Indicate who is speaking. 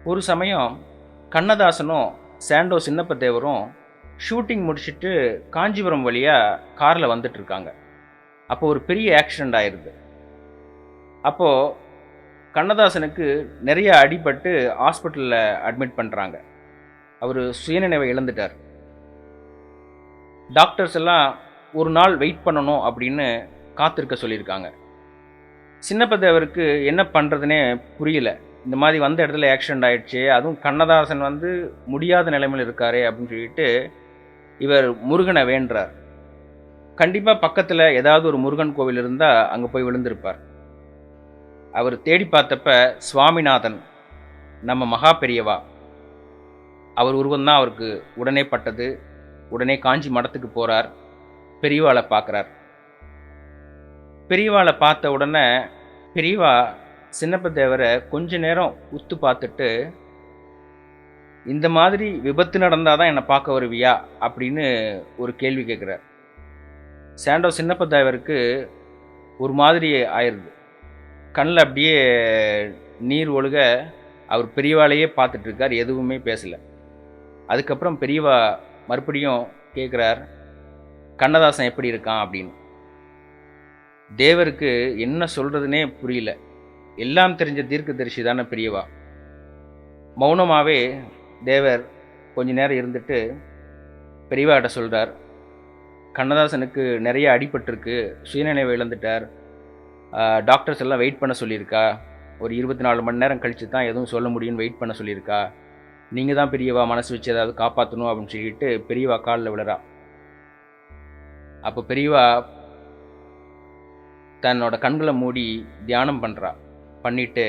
Speaker 1: ஒரு சமயம் கண்ணதாசனும் சாண்டோ சின்னப்ப தேவரும் ஷூட்டிங் முடிச்சுட்டு காஞ்சிபுரம் வழியாக காரில் வந்துட்டு இருக்காங்க. அப்போ ஒரு பெரிய ஆக்சிடெண்ட் ஆயிடுது. அப்போது கண்ணதாசனுக்கு நிறைய அடிபட்டு ஹாஸ்பிட்டலில் அட்மிட் பண்ணுறாங்க. அவர் சுயநினைவை இழந்துட்டார். டாக்டர்ஸ் எல்லாம் ஒரு நாள் வெயிட் பண்ணணும் அப்படின்னு காத்திருக்க சொல்லியிருக்காங்க. சின்னப்ப தேவருக்கு என்ன பண்ணுறதுனே புரியல. இந்த மாதிரி வந்த இடத்துல ஆக்சிடெண்ட் ஆகிடுச்சு, அதுவும் கண்ணதாசன் முடியாத நிலைமையில் இருக்காரே அப்படின்னு சொல்லிட்டு இவர் முருகனை வேண்டுறார். கண்டிப்பாக பக்கத்தில் ஏதாவது ஒரு முருகன் கோவில் இருந்தால் அங்கே போய் விழுந்திருப்பார். அவர் தேடி பார்த்தப்ப சுவாமிநாதன், நம்ம மகா பெரியவா, அவர் உருவம்தான் அவருக்கு உடனே பட்டது. உடனே காஞ்சி மடத்துக்கு போகிறார். பெரியவாளை பார்க்குறார். பெரியவாளை பார்த்த உடனே பெரியவா சின்னப்ப தேவரை கொஞ்ச நேரம் உத்து பார்த்துட்டு, இந்த மாதிரி விபத்து நடந்தால் தான் என்னை பார்க்க வருவியா அப்படின்னு ஒரு கேள்வி கேட்குறார். சாண்டோ சின்னப்ப தேவருக்கு ஒரு மாதிரி ஆயிடுது. கண்ணில் அப்படியே நீர் ஒழுக அவர் பெரியவாளையே பார்த்துட்ருக்கார், எதுவுமே பேசலை. அதுக்கப்புறம் பெரியவா மறுபடியும் கேட்குறார், கண்ணதாசன் எப்படி இருக்கான் அப்படின்னு. தேவருக்கு என்ன சொல்கிறதுனே புரியல. எல்லாம் தெரிஞ்ச தீர்க்கதரிசி தானே பெரியவா. மௌனமாகவே தேவர் கொஞ்ச நேரம் இருந்துட்டு பெரியவாட்ட சொல்கிறார், கண்ணதாசனுக்கு நிறைய அடிபட்டிருக்கு, சுயநினைவை இழந்துட்டார், டாக்டர்ஸ் எல்லாம் வெயிட் பண்ண சொல்லியிருக்கா, ஒரு 24 மணி நேரம் கழித்து தான் எதுவும் சொல்ல முடியும்னு வெயிட் பண்ண சொல்லியிருக்கா, நீங்கள் தான் பெரியவா மனசு வச்சு ஏதாவது காப்பாற்றணும் அப்படின்னு சொல்லிட்டு பெரியவா காலில் விழுறா. அப்போ பெரியவா தன்னோட கண்களை மூடி தியானம் பண்ணுறா. பண்ணிவிட்டு